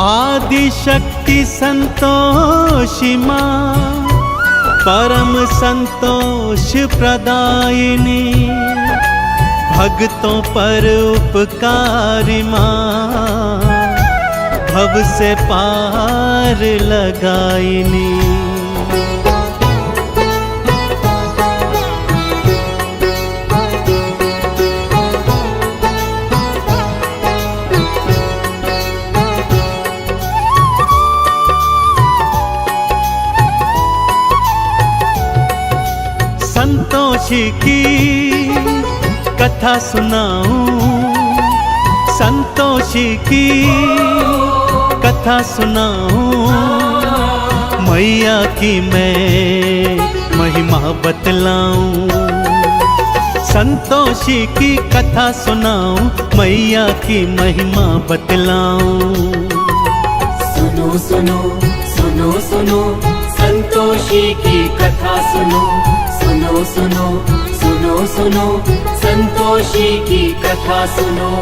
आदि शक्ति संतोषी माँ, परम संतोष प्रदायिनी, भक्तों पर उपकारी माँ, भव से पार लगाइनी। संतोषी की कथा सुनाऊं, संतोषी की कथा सुनाऊं, मैया की मैं महिमा बतलाऊं। संतोषी की कथा सुनाऊं, मैया की महिमा बतलाऊं। सुनो सुनो सुनो सुनो संतोषी की कथा सुनो, सुनो सुनो सुनो सुनो संतोषी की कथा सुनो।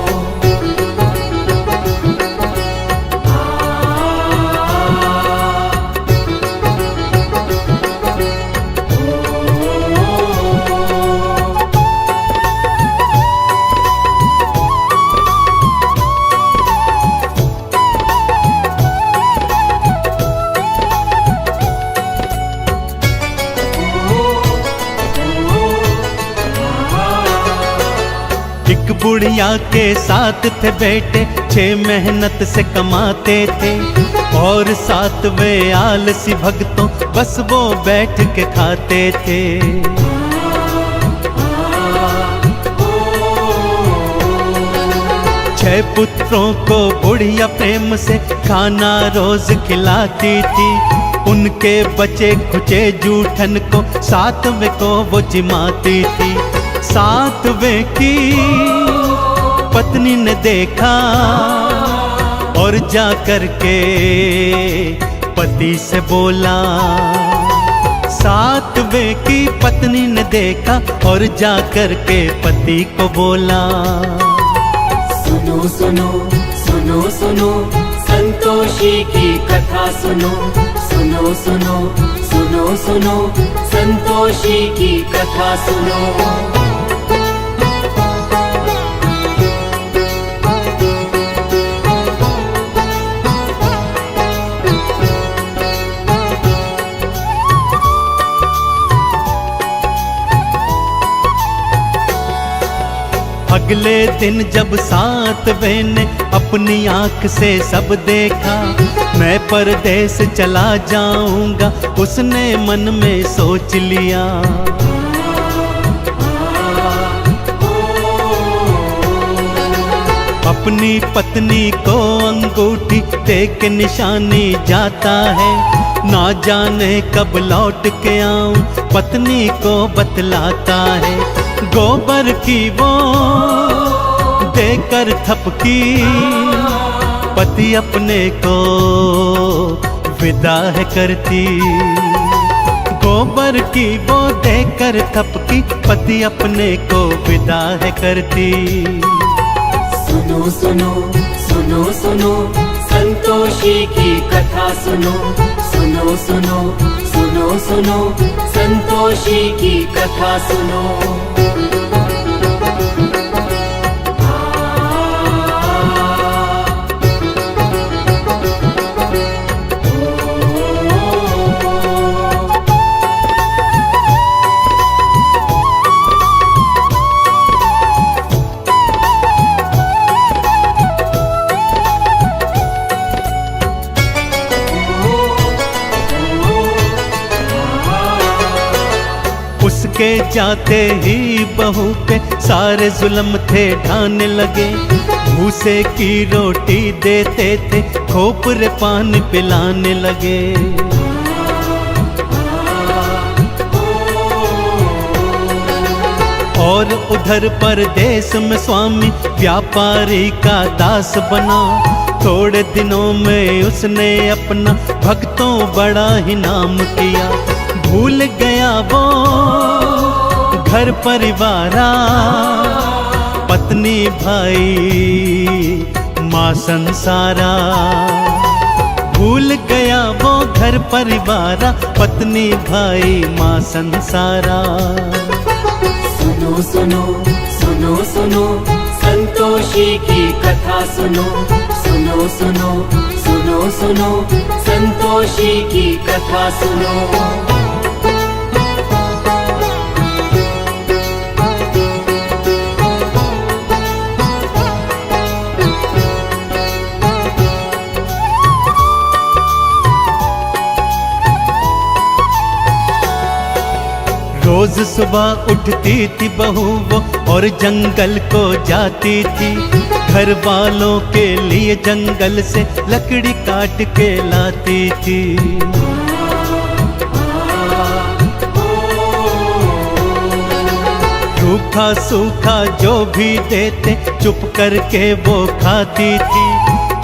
एक बुढ़िया के साथ थे बेटे, 6 मेहनत से कमाते थे, और 7 वे आलसी भक्तों बस वो बैठ के खाते थे। छह पुत्रों को बुढ़िया प्रेम से खाना रोज खिलाती थी, उनके बचे खुचे जूठन को 7वें को वो जिमाती थी। 7वें की पत्नी ने देखा और जा कर के पति से बोला। 7वें की पत्नी ने देखा और जा कर के पति को बोला। सुनो सुनो सुनो सुनो संतोषी की कथा सुनो, सुनो सुनो सुनो सुनो संतोषी की कथा सुनो। अगले दिन जब 7वें ने अपनी आंख से सब देखा, मैं परदेस चला जाऊंगा उसने मन में सोच लिया। अपनी पत्नी को अंगूठी दे के निशानी जाता है, ना जाने कब लौट के आऊं पत्नी को बतलाता है। गोबर की वो देकर थपकी, पति अपने को विदा है करती। गोबर की वो देकर थपकी, पति अपने को विदा है करती। सुनो सुनो सुनो सुनो संतोषी की कथा सुनो, सुनो सुनो सुनो सुनो संतोषी की कथा सुनो। उसके जाते ही बहू पे सारे जुल्म थे ढाने लगे, भूसे की रोटी देते थे, खोपरे पानी पिलाने लगे। और उधर परदेश में स्वामी व्यापारी का दास बना, थोड़े दिनों में उसने अपना भक्तों बड़ा ही नाम किया। भूल गया वो घर परिवारा, पत्नी भाई माँ संसारा। भूल गया वो घर परिवारा, पत्नी भाई माँ संसारा। सुनो सुनो सुनो सुनो संतोषी की कथा सुनो, सुनो सुनो सुनो सुनो संतोषी की कथा सुनो। रोज सुबह उठती थी बहू वो और जंगल को जाती थी, घर वालों के लिए जंगल से लकड़ी काट के लाती थी। रूखा सूखा जो भी देते चुप करके वो खाती थी,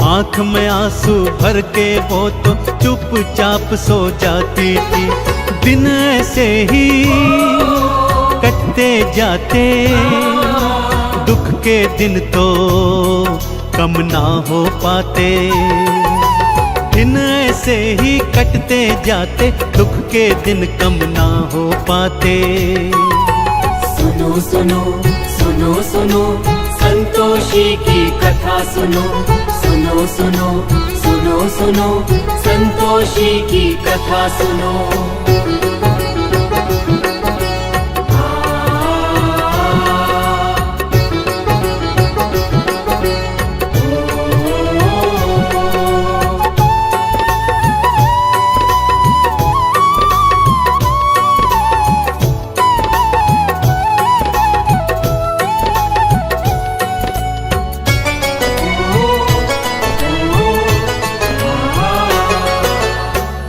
आंख में आंसू भर के वो तो चुपचाप सो जाती थी। दिन ऐसे ही कटते जाते, दुख के दिन तो कम ना हो पाते। दिन ऐसे ही कटते जाते, दुख के दिन कम ना हो पाते। सुनो सुनो सुनो सुनो संतोषी की कथा सुनो, सुनो सुनो सुनो सुनो संतोषी की कथा सुनो।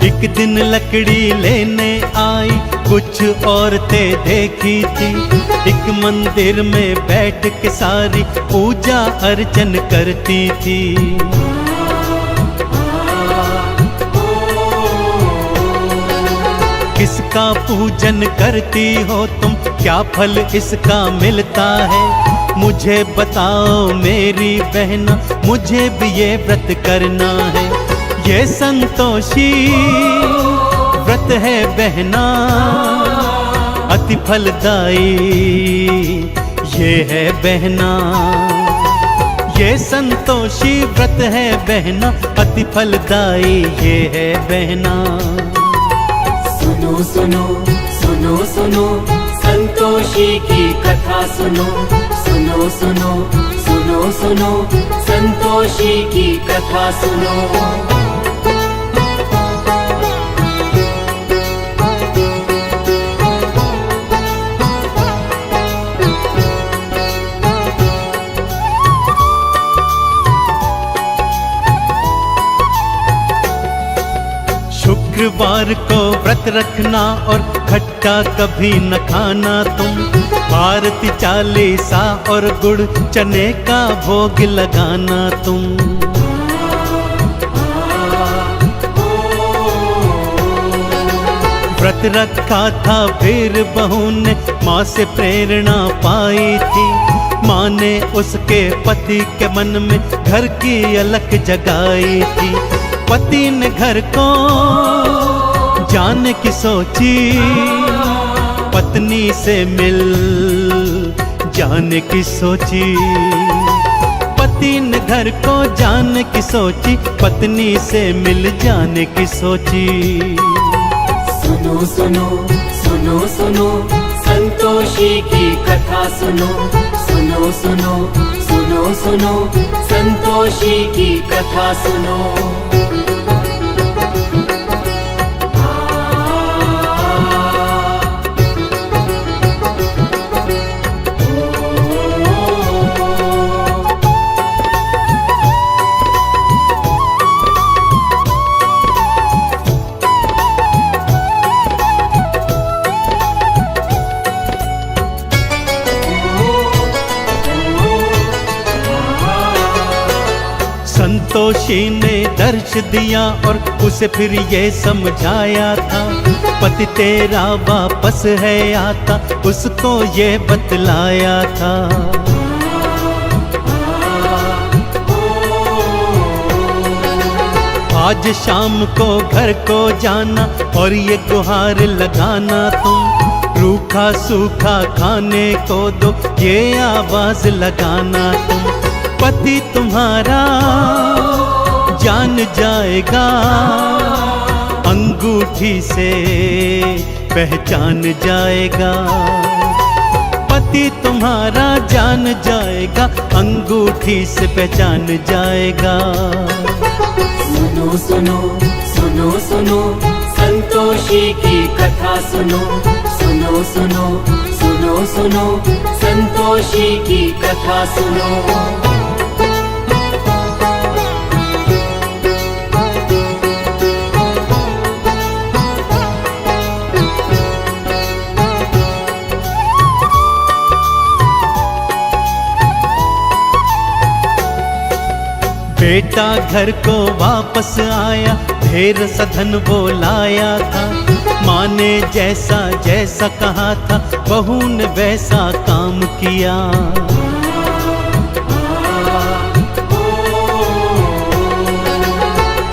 एक दिन लकड़ी लेने आई कुछ औरतें देखी थी, एक मंदिर में बैठ के सारी पूजा अर्चन करती थी। किसका पूजन करती हो तुम, क्या फल इसका मिलता है? मुझे बताओ मेरी बहना, मुझे भी ये व्रत करना है। ये संतोषी व्रत है बहना, अति फलदायी ये है बहना। ये संतोषी व्रत है बहना, अति फलदायी ये है बहना। सुनो सुनो सुनो सुनो संतोषी की कथा सुनो, सुनो सुनो सुनो सुनो संतोषी की कथा सुनो। शुक्रवार को व्रत रखना और खट्टा कभी न खाना तुम, आरती चालीसा और गुड़ चने का भोग लगाना तुम। व्रत रखा था फिर बहू ने माँ से प्रेरणा पाई थी, माँ ने उसके पति के मन में घर की अलख जगाई थी। पति ने घर को जाने की सोची, पत्नी से मिल जाने की सोची। पति ने घर को जाने की सोची, पत्नी से मिल जाने की सोची। सुनो सुनो सुनो सुनो संतोषी की कथा सुनो, सुनो सुनो सुनो सुनो संतोषी की कथा सुनो। संतोषी ने दर्श दिया और उसे फिर ये समझाया था, पति तेरा वापस है आता, उसको ये बतलाया था। आज शाम को घर को जाना और ये गुहार लगाना तुम, रूखा सूखा खाने को दो ये आवाज लगाना तुम। पति तुम्हारा जान जाएगा, अंगूठी से पहचान जाएगा। पति तुम्हारा जान जाएगा, अंगूठी से पहचान जाएगा। सुनो सुनो सुनो सुनो संतोषी की कथा सुनो, सुनो सुनो सुनो सुनो संतोषी की कथा सुनो। बेटा घर को वापस आया, ढेर सधन वो लाया था। माँ ने जैसा जैसा कहा था, बहू ने वैसा काम किया।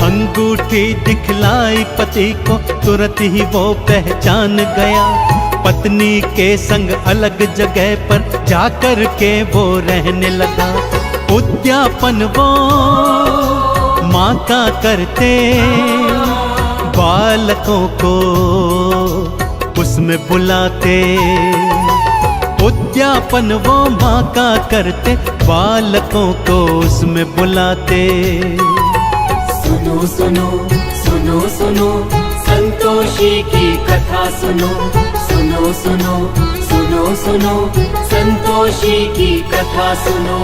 अंगूठी दिखलाई पति को, तुरंत ही वो पहचान गया। पत्नी के संग अलग जगह पर जाकर के वो रहने लगा। उद्यापन वो माँ का करते, बालकों को उसमें बुलाते। उद्यापन वो माँ का करते, बालकों को उसमें बुलाते। सुनो सुनो सुनो सुनो संतोषी की कथा सुनो, सुनो सुनो सुनो सुनो संतोषी की कथा सुनो।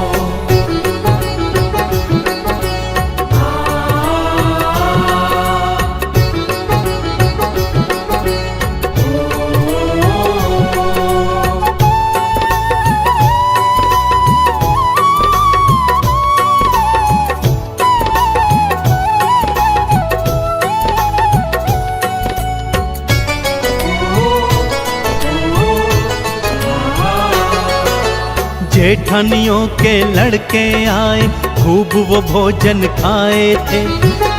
जेठानियों के लड़के आए, खूब वो भोजन खाए थे।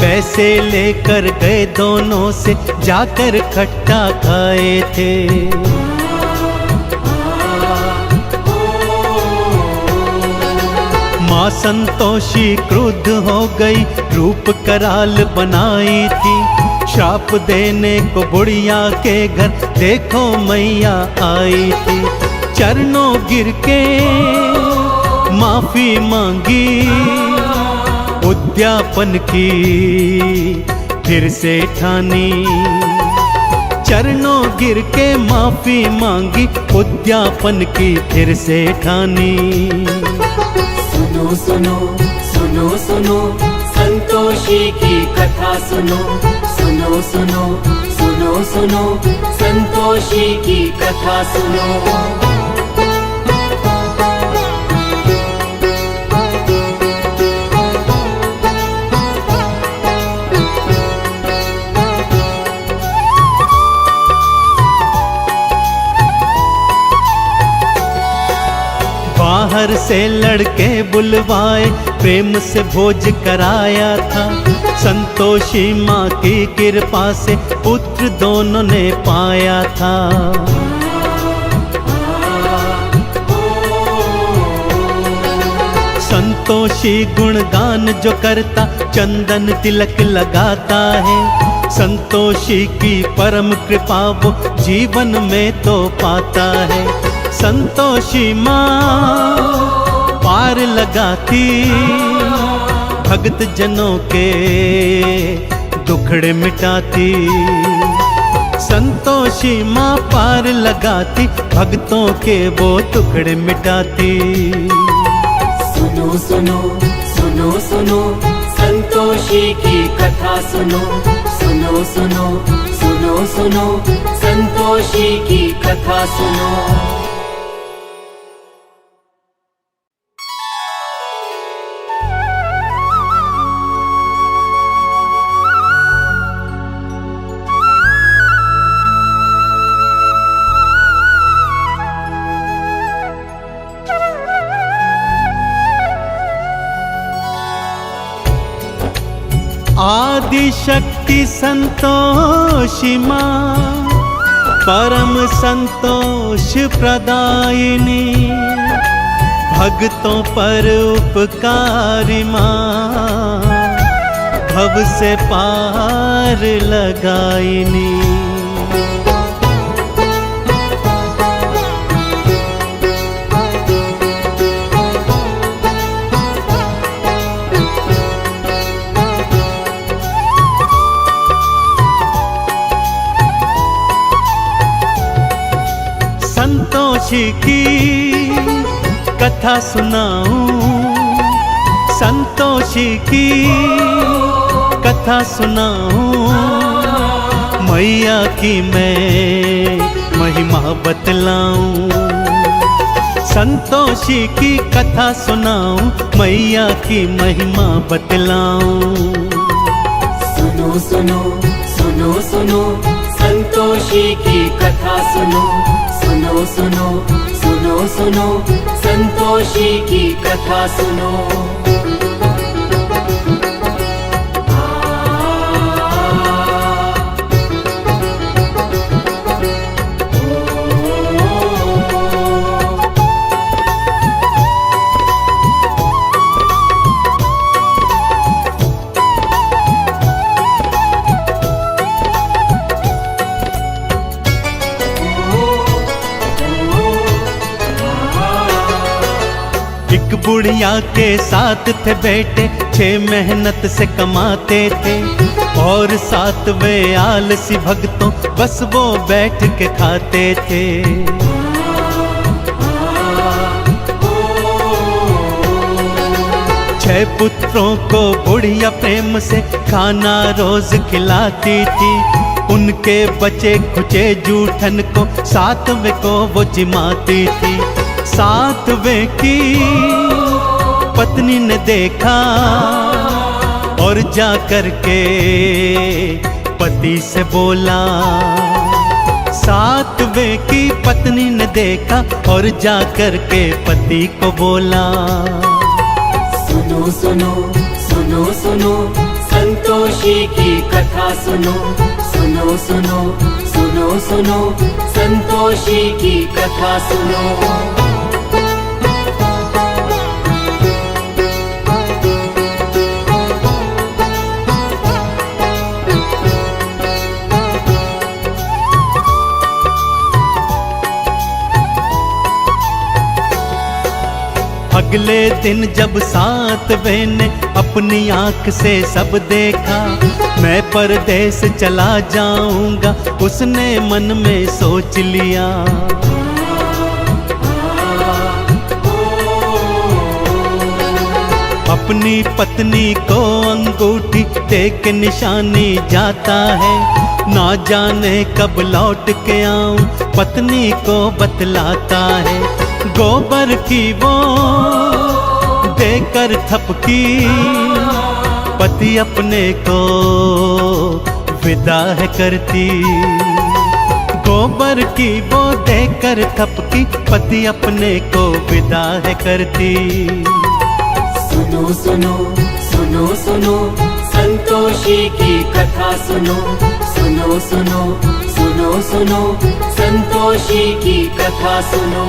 पैसे लेकर गए दोनों से, जाकर खट्टा खाए थे। माँ संतोषी क्रुद्ध हो गई, रूप कराल बनाई थी। श्राप देने को बुढ़िया के घर देखो मैया आई थी। चरणों गिर के माफी मांगी, उद्यापन की फिर से ठानी। चरणों गिर के माफी मांगी, उद्यापन की फिर से ठानी। सुनो सुनो सुनो सुनो संतोषी की कथा सुनो, सुनो सुनो सुनो सुनो संतोषी की कथा सुनो। बाहर से लड़के बुलवाए, प्रेम से भोज कराया था। संतोषी माँ की कृपा से पुत्र दोनों ने पाया था। संतोषी गुणगान जो करता, चंदन तिलक लगाता है। संतोषी की परम कृपा वो जीवन में तो पाता है। संतोषी माँ पार लगाती, भक्त जनों के दुखड़े मिटाती। संतोषी माँ पार लगाती, भक्तों के वो दुखड़े मिटाती। सुनो सुनो सुनो सुनो संतोषी की कथा सुनो, सुनो सुनो सुनो सुनो संतोषी की कथा सुनो। आदि शक्ति संतोषी माँ, परम संतोष प्रदायिनी, भक्तों पर उपकारी माँ, भव से पार लगाइनी। संतोषी की कथा सुनाऊं, संतोषी की कथा सुनाऊं, मैया की मैं महिमा बतलाऊं। संतोषी की कथा सुनाऊं, मैया की महिमा बतलाऊं। सुनो सुनो सुनो सुनो संतोषी की कथा सुनो, सुनो सुनो सुनो सुनो संतोषी की कथा सुनो। एक बुढ़िया के साथ थे बेटे, 6 मेहनत से कमाते थे, और 7 वे आलसी भक्तों बस वो बैठ के खाते थे। 6 पुत्रों को बुढ़िया प्रेम से खाना रोज खिलाती थी, उनके बचे खुचे जूठन को 7वें को वो जिमाती थी। 7वें की पत्नी ने देखा और जा कर के पति से बोला। 7वें की पत्नी ने देखा और जा कर के पति को बोला। सुनो सुनो सुनो सुनो संतोषी की कथा सुनो, सुनो सुनो सुनो सुनो संतोषी की कथा सुनो। अगले दिन जब 7वें ने अपनी आंख से सब देखा, मैं परदेस चला जाऊंगा उसने मन में सोच लिया। अपनी पत्नी को अंगूठी दे के निशानी जाता है, ना जाने कब लौट के आऊं पत्नी को बतलाता है। गोबर की वो देकर थपकी पति अपने को विदा है करती। गोबर की वो देकर थपकी पति अपने को विदा है करती। सुनो सुनो सुनो सुनो संतोषी की कथा सुनो, सुनो सुनो सुनो सुनो संतोषी की कथा सुनो।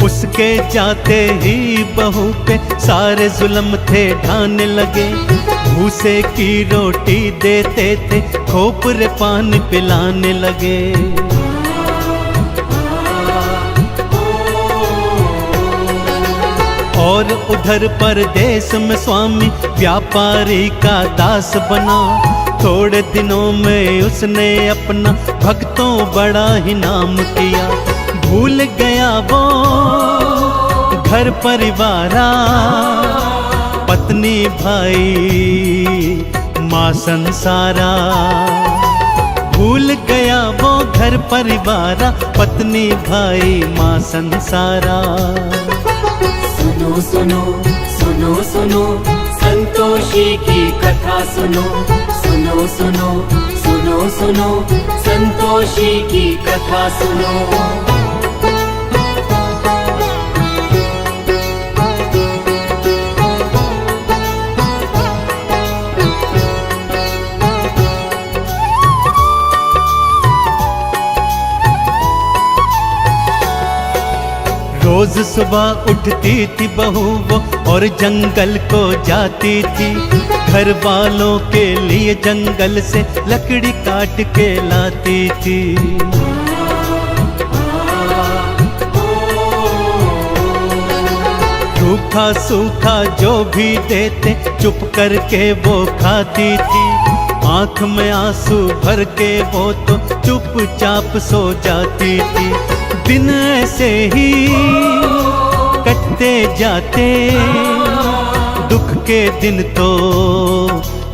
उसके जाते ही बहू पे सारे जुल्म थे ढाने लगे। भूसे की रोटी देते थे, खोपरे पानी पिलाने लगे। और उधर परदेश में स्वामी व्यापारी का दास बना। थोड़े दिनों में उसने अपना भक्तों बड़ा ही नाम किया। भूल गया वो घर परिवारा, पत्नी भाई माँ संसारा। भूल गया वो घर परिवारा, पत्नी भाई माँ संसारा। सुनो सुनो सुनो सुनो संतोषी की कथा सुनो, सुनो सुनो सुनो सुनो संतोषी की कथा सुनो। रोज सुबह उठती थी बहू वो और जंगल को जाती थी, घर वालों के लिए जंगल से लकड़ी काट के लाती थी। रूखा सूखा जो भी देते चुप करके वो खाती थी, आंख में आंसू भर के वो तो चुपचाप सो जाती थी। दिन ऐसे ही कटते जाते, दुख के दिन तो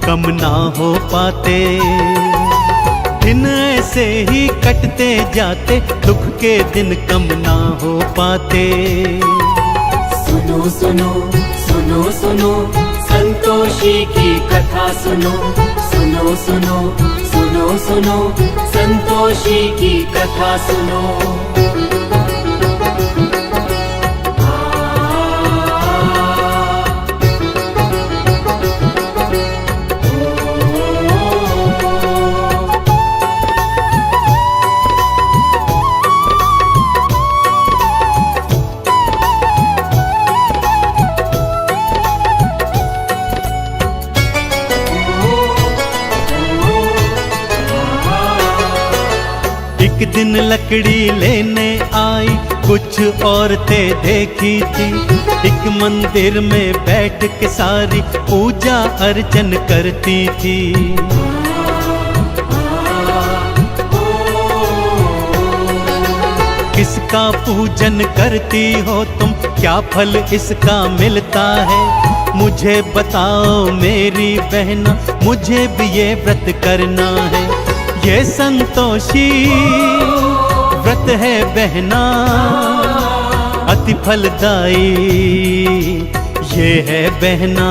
कम ना हो पाते। दिन ऐसे ही कटते जाते, दुख के दिन कम ना हो पाते। सुनो सुनो सुनो सुनो संतोषी की कथा सुनो, सुनो सुनो सुनो सुनो संतोषी की कथा सुनो। एक दिन लकड़ी लेने आई, कुछ औरतें देखी थी, एक मंदिर में बैठ के सारी पूजा अर्चन करती थी। किसका पूजन करती हो तुम, क्या फल इसका मिलता है? मुझे बताओ मेरी बहना, मुझे भी ये व्रत करना है। ये संतोषी व्रत है बहना, अति फलदायी ये है बहना।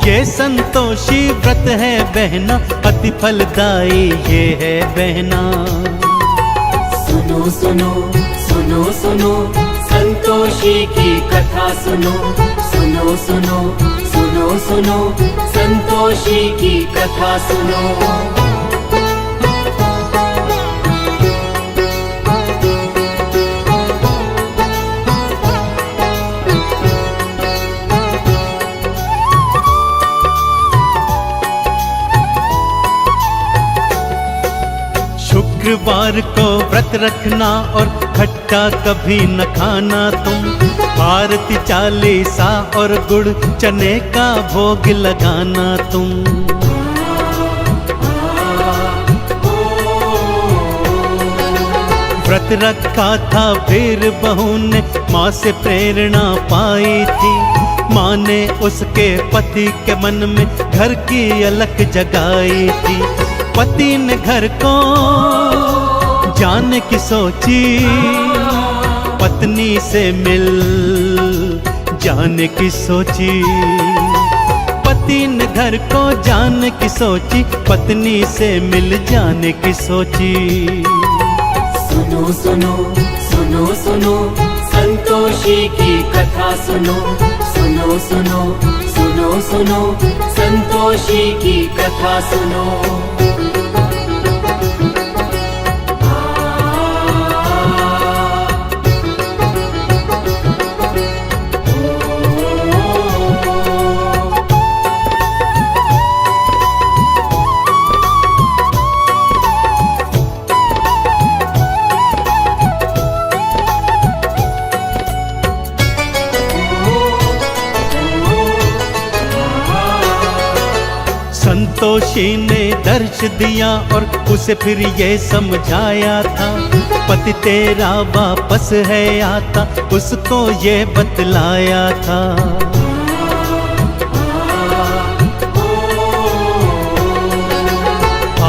ये संतोषी व्रत है बहना, अति फलदायी ये है बहना। सुनो सुनो सुनो सुनो संतोषी की कथा सुनो, सुनो सुनो सुनो सुनो संतोषी की कथा सुनो। शुक्रवार को व्रत रखना और खट्टा कभी न खाना तुम, आरती चालीसा और गुड़ चने का भोग लगाना तुम। व्रत रखा था फिर बहू ने माँ से प्रेरणा पाई थी, माँ ने उसके पति के मन में घर की अलख जगाई थी। पति ने घर को जाने की सोची, पत्नी से मिल जाने की सोची। पति ने घर को जाने की सोची, पत्नी से मिल जाने की सोची। सुनो सुनो सुनो सुनो संतोषी की कथा सुनो, सुनो सुनो सुनो सुनो संतोषी की कथा सुनो। संतोषी ने दर्श दिया और उसे फिर ये समझाया था, पति तेरा वापस है आता, उसको ये बतलाया था।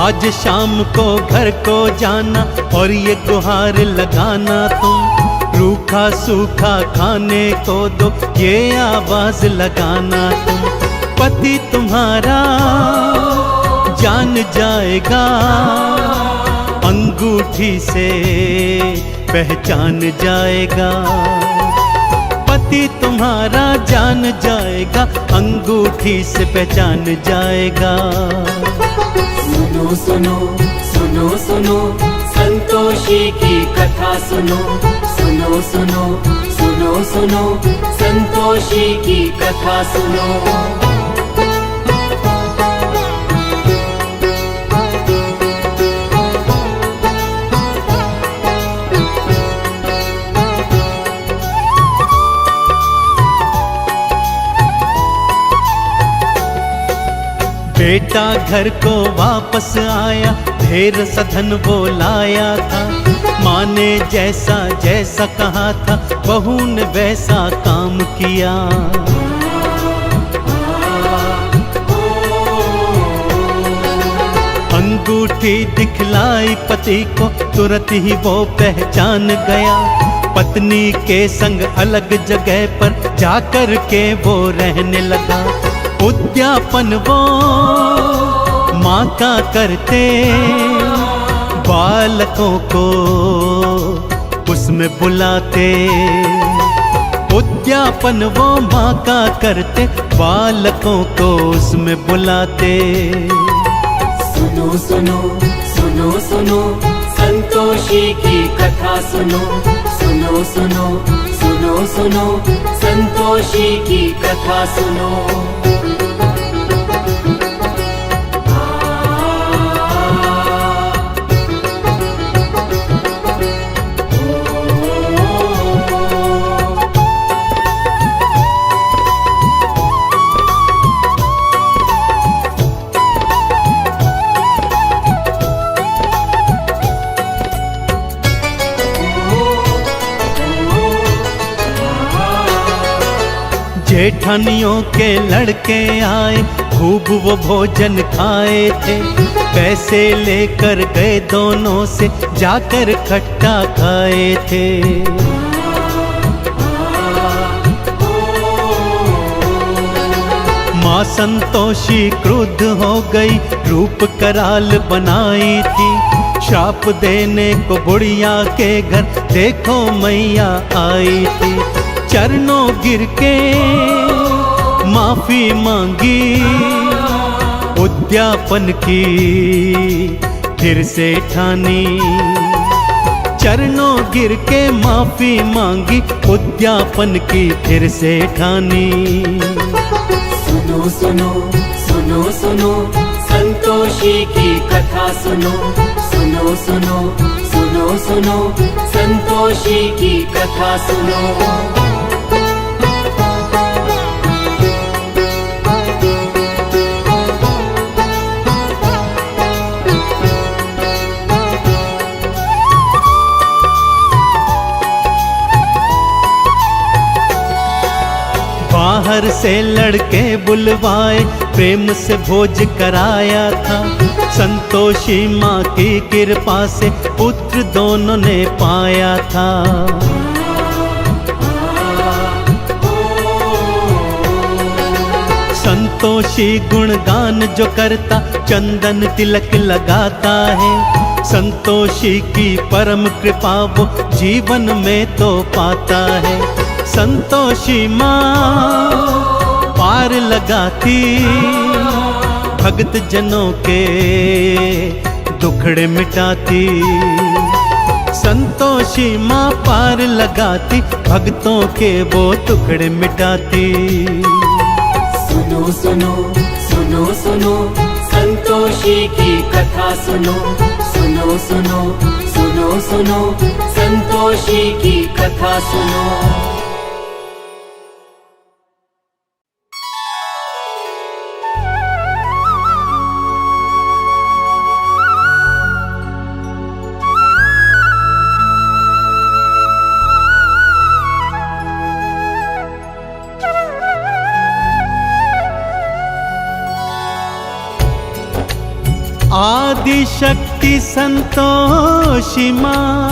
आज शाम को घर को जाना और ये गुहार लगाना तुम, रूखा सूखा खाने को दो ये आवाज लगाना तुम। पति तुम्हारा जान जाएगा, अंगूठी से पहचान जाएगा। पति तुम्हारा जान जाएगा, अंगूठी से पहचान जाएगा। सुनो सुनो सुनो सुनो संतोषी की कथा सुनो, सुनो सुनो सुनो सुनो संतोषी की कथा सुनो। बेटा घर को वापस आया, ढेर सधन वो लाया था। माँ ने जैसा जैसा कहा था, बहू ने वैसा काम किया। अंगूठी दिखलाई पति को, तुरंत ही वो पहचान गया। पत्नी के संग अलग जगह पर जाकर के वो रहने लगा। उद्यापन वो माँ का करते, बालकों को उसमें बुलाते। उद्यापन वो माँ का करते, बालकों को उसमें बुलाते। सुनो सुनो सुनो सुनो संतोषी की कथा सुनो, सुनो सुनो सुनो सुनो संतोषी की कथा सुनो। जेठानियों के लड़के आए, खूब वो भोजन खाए थे। पैसे लेकर गए दोनों से, जाकर खट्टा खाए थे। माँ संतोषी क्रुद्ध हो गई, रूप कराल बनाई थी। श्राप देने को बुढ़िया के घर देखो मैया आई थी। चरणों गिर के माफी मांगी, उद्यापन की फिर से ठानी। चरणों गिर के माफी मांगी, उद्यापन की फिर से ठानी। सुनो सुनो सुनो सुनो संतोषी की कथा सुनो, सुनो सुनो सुनो सुनो संतोषी की कथा सुनो। बाहर से लड़के बुलवाए, प्रेम से भोज कराया था। संतोषी माँ की कृपा से पुत्र दोनों ने पाया था। संतोषी गुणगान जो करता, चंदन तिलक लगाता है। संतोषी की परम कृपा वो जीवन में तो पाता है। संतोषी माँ पार लगाती, भक्त जनों के दुखड़े मिटाती। संतोषी माँ पार लगाती, भक्तों के वो दुखड़े मिटाती। सुनो सुनो सुनो सुनो संतोषी की कथा सुनो, सुनो सुनो सुनो सुनो संतोषी की कथा सुनो। आदि शक्ति संतोषी माँ,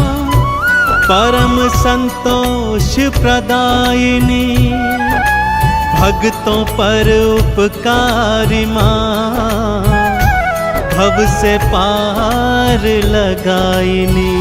परम संतोष प्रदायिनी, भक्तों पर उपकारी माँ, भव से पार लगाइनी।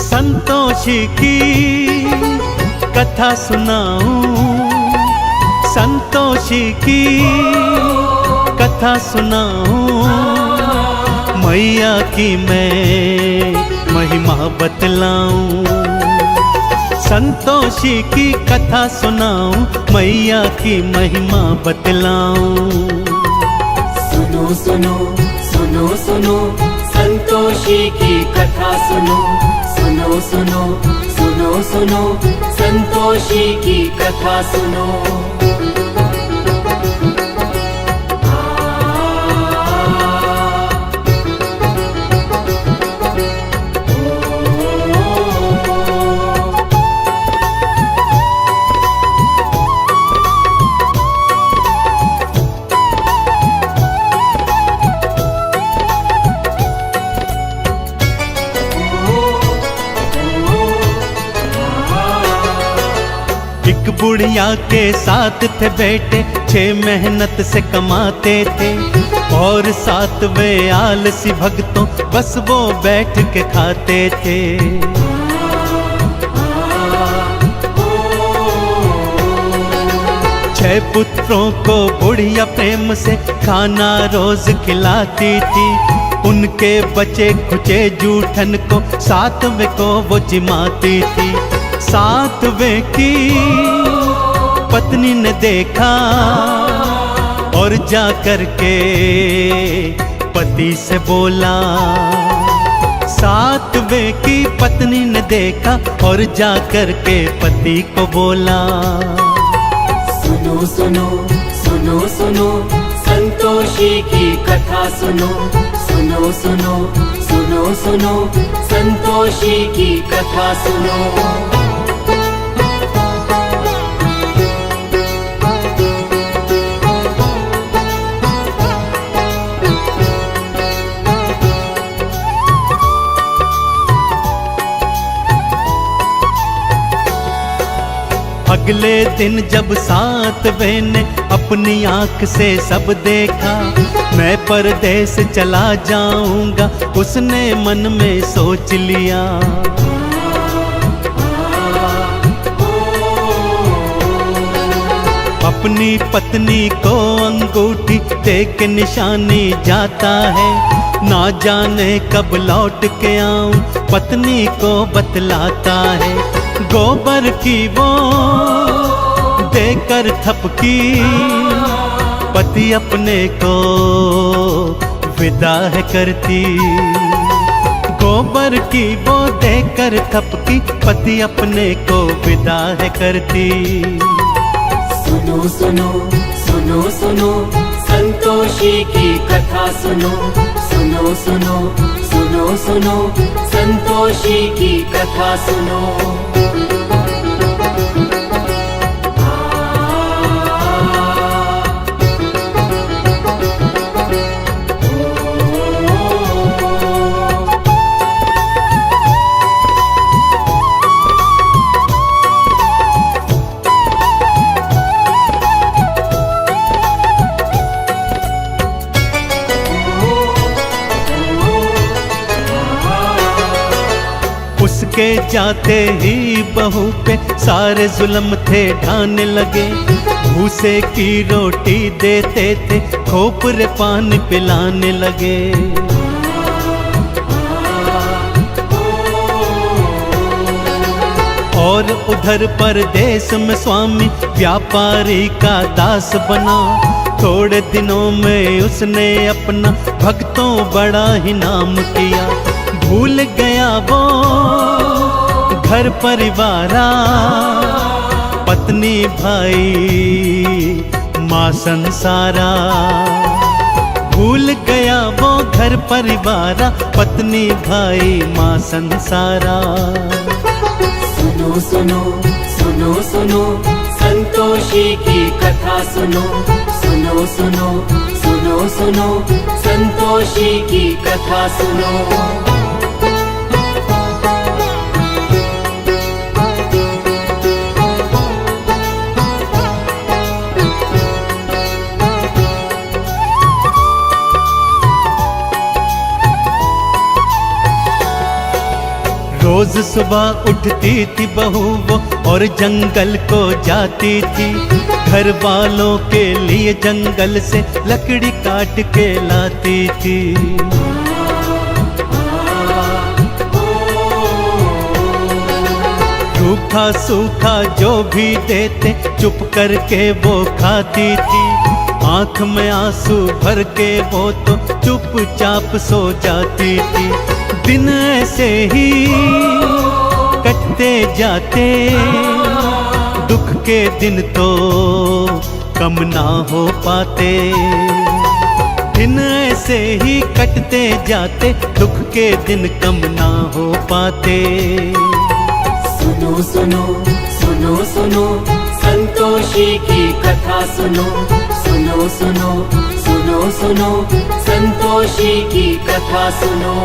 संतोषी की कथा सुनाऊं, संतोषी की कथा सुनाऊं, मैया की मैं महिमा बतलाऊं। संतोषी की कथा सुनाऊं, मैया की महिमा बतलाऊं। सुनो सुनो सुनो सुनो संतोषी की कथा सुनो, सुनो सुनो सुनो सुनो संतोषी की कथा सुनो। एक बुढ़िया के साथ थे बेटे, 6 मेहनत से कमाते थे, और 7वें आलसी भक्तों बस वो बैठ के खाते थे। छह पुत्रों को बुढ़िया प्रेम से खाना रोज खिलाती थी, उनके बचे खुचे जूठन को 7वें को वो जिमाती थी। 7वें की पत्नी ने देखा और जा कर के पति से बोला। 7वें की पत्नी ने देखा और जा कर के पति को बोला। सुनो सुनो सुनो सुनो संतोषी की कथा सुनो, सुनो सुनो सुनो सुनो संतोषी की कथा सुनो। अगले दिन जब 7वें ने अपनी आंख से सब देखा, मैं परदेस चला जाऊंगा उसने मन में सोच लिया। अपनी पत्नी को अंगूठी दे के निशानी जाता है, ना जाने कब लौट के आऊं पत्नी को बतलाता है। गोबर की वो देकर थपकी, पति अपने को विदा है करती। गोबर की वो देकर थपकी, पति अपने को विदा है करती। सुनो सुनो सुनो सुनो संतोषी की कथा सुनो, सुनो सुनो सुनो सुनो संतोषी की कथा सुनो। उसके जाते ही बहू पे सारे जुल्म थे ढाने लगे। भूसे की रोटी देते थे, खोपरे पान पिलाने लगे। और उधर परदेश में स्वामी व्यापारी का दास बना। थोड़े दिनों में उसने अपना भक्तों बड़ा ही नाम किया। भूल गया वो घर परिवारा, पत्नी भाई माँ संसारा। भूल गया वो घर परिवारा, पत्नी भाई माँ संसारा। सुनो सुनो सुनो सुनो संतोषी की कथा सुनो, सुनो सुनो सुनो सुनो संतोषी की कथा सुनो। रोज सुबह उठती थी बहू वो और जंगल को जाती थी, घर वालों के लिए जंगल से लकड़ी काट के लाती थी। रूखा सूखा जो भी देते चुप करके वो खाती थी, आंख में आंसू भर के वो तो चुपचाप सो जाती थी। दिन ऐसे ही कटते जाते, दुख के दिन तो कम ना हो पाते। दिन ऐसे ही कटते जाते, दुख के दिन कम ना हो पाते। सुनो सुनो सुनो सुनो संतोषी की कथा सुनो, सुनो सुनो सुनो सुनो संतोषी की कथा सुनो।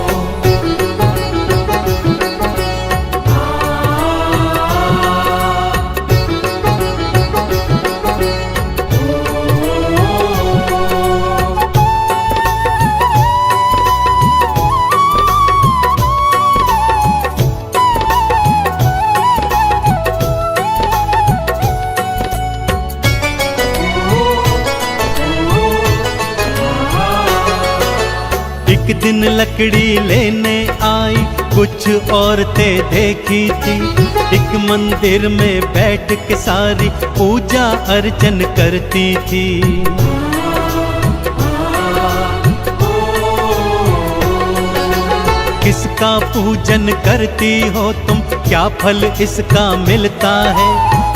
एक दिन लकड़ी लेने आई कुछ औरतें देखी थी, एक मंदिर में बैठ के सारी पूजा अर्चन करती थी। किसका पूजन करती हो तुम, क्या फल इसका मिलता है?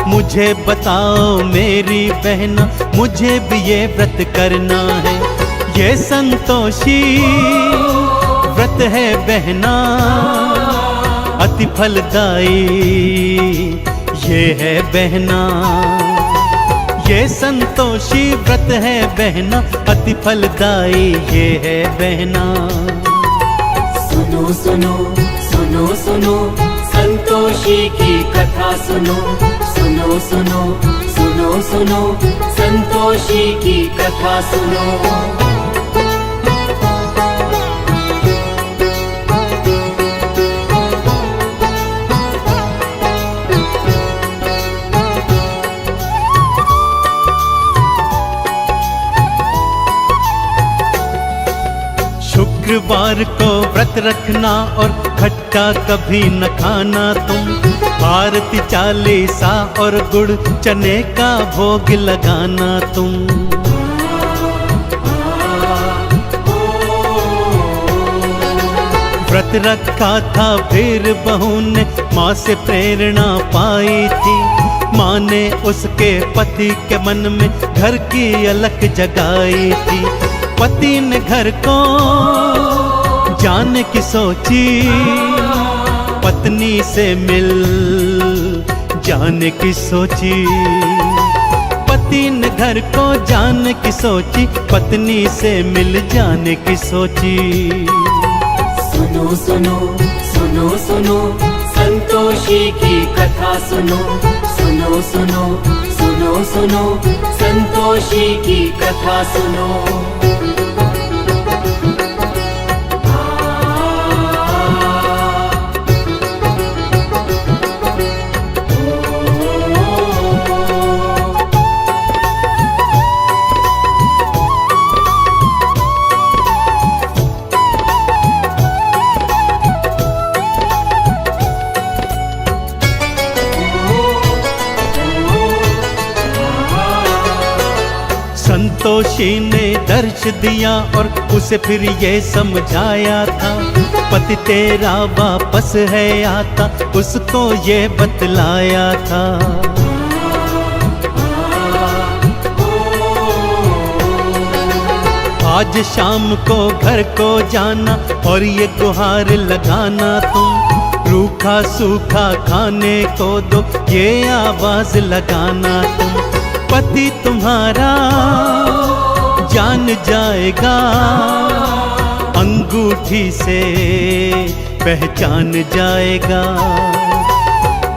मुझे बताओ मेरी बहना, मुझे भी ये व्रत करना है। ये संतोषी व्रत है बहना, अति फलदायी ये है बहना। ये संतोषी व्रत है बहना, अति फलदायी ये है बहना। सुनो सुनो सुनो सुनो संतोषी की कथा सुनो, सुनो सुनो सुनो सुनो संतोषी की कथा सुनो। शुक्रवार को व्रत रखना और खट्टा कभी न खाना तुम, आरती चालीसा और गुड़ चने का भोग लगाना तुम। व्रत रखा था फिर बहू ने माँ से प्रेरणा पाई थी, माँ ने उसके पति के मन में घर की अलख जगाई थी। पति ने घर को जाने की सोची, पत्नी से मिल जाने की सोची। पति ने घर को जाने की सोची, पत्नी से मिल जाने की सोची। सुनो सुनो सुनो सुनो संतोषी की कथा सुनो, सुनो सुनो सुनो सुनो संतोषी की कथा सुनो। संतोषी ने दर्श दिया और उसे फिर ये समझाया था, पति तेरा वापस है आता, उसको ये बतलाया था। आज शाम को घर को जाना और ये गुहार लगाना तुम, रूखा सूखा खाने को दो ये आवाज लगाना तुम। पति तुम्हारा जान जाएगा, अंगूठी से पहचान जाएगा।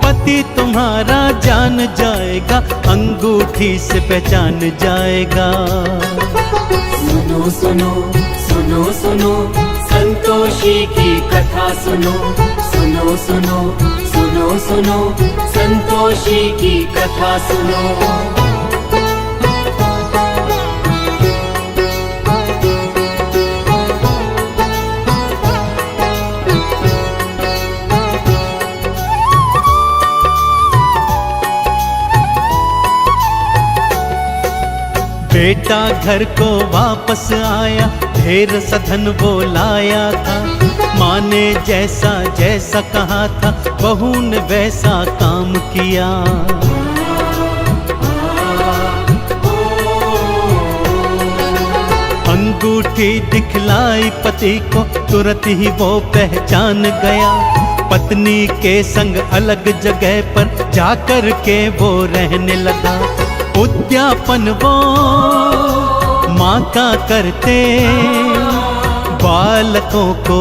पति तुम्हारा जान जाएगा, अंगूठी से पहचान जाएगा। सुनो सुनो सुनो सुनो संतोषी की कथा सुनो, सुनो सुनो सुनो सुनो संतोषी की कथा सुनो। बेटा घर को वापस आया, ढेर सधन वो लाया था। माँ ने जैसा जैसा कहा था, बहू ने वैसा काम किया। अंगूठी दिखलाई पति को, तुरंत ही वो पहचान गया। पत्नी के संग अलग जगह पर जाकर के वो रहने लगा। उद्यापन वो माँ का करते, बालकों को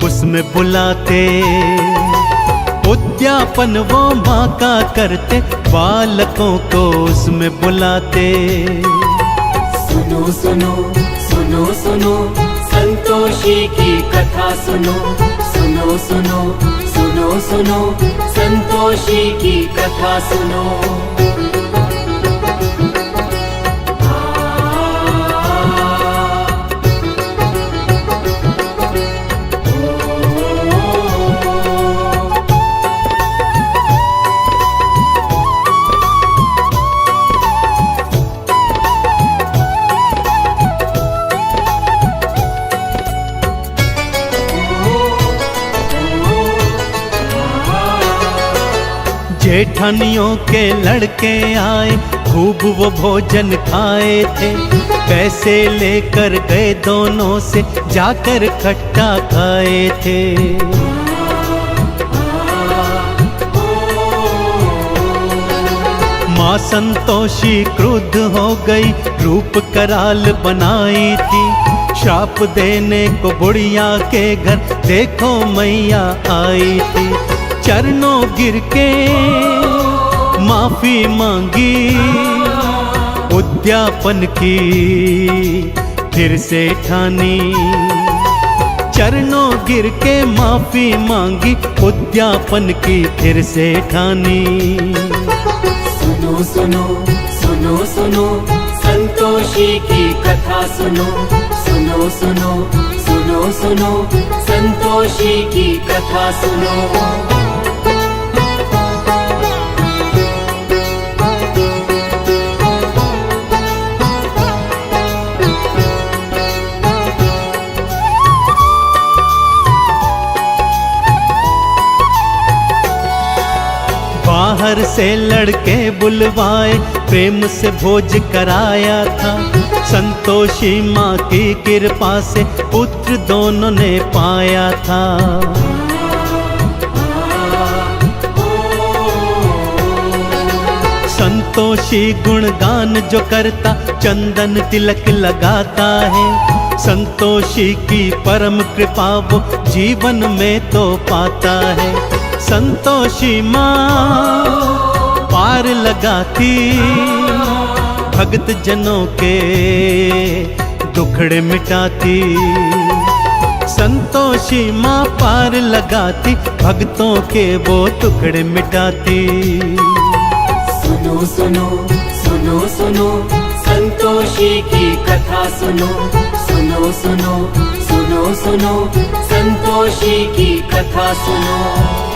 उसमें बुलाते। उद्यापन वो माँ का करते, बालकों को उसमें बुलाते। सुनो सुनो सुनो सुनो संतोषी की कथा सुनो, सुनो सुनो सुनो सुनो संतोषी की कथा सुनो। जेठानियों के लड़के आए, खूब वो भोजन खाए थे। पैसे लेकर गए दोनों से, जाकर खट्टा खाए थे। माँ संतोषी क्रुद्ध हो गई, रूप कराल बनाई थी। श्राप देने को बुढ़िया के घर देखो मैया आई थी। चरणों गिर के माफी मांगी, उद्यापन की फिर से ठानी। चरणों गिर के माफी मांगी, उद्यापन की फिर से ठानी। सुनो सुनो सुनो सुनो संतोषी की कथा सुनो, सुनो सुनो सुनो सुनो संतोषी की कथा सुनो। बाहर से लड़के बुलवाए, प्रेम से भोज कराया था। संतोषी माँ की कृपा से पुत्र दोनों ने पाया था। संतोषी गुणगान जो करता, चंदन तिलक लगाता है। संतोषी की परम कृपा वो जीवन में तो पाता है। संतोषी माँ पार लगाती, भक्त जनों के दुखड़े मिटाती। संतोषी माँ पार लगाती, भक्तों के वो टुकड़े मिटाती। सुनो सुनो सुनो सुनो संतोषी की कथा सुनो, सुनो सुनो सुनो सुनो संतोषी की कथा सुनो।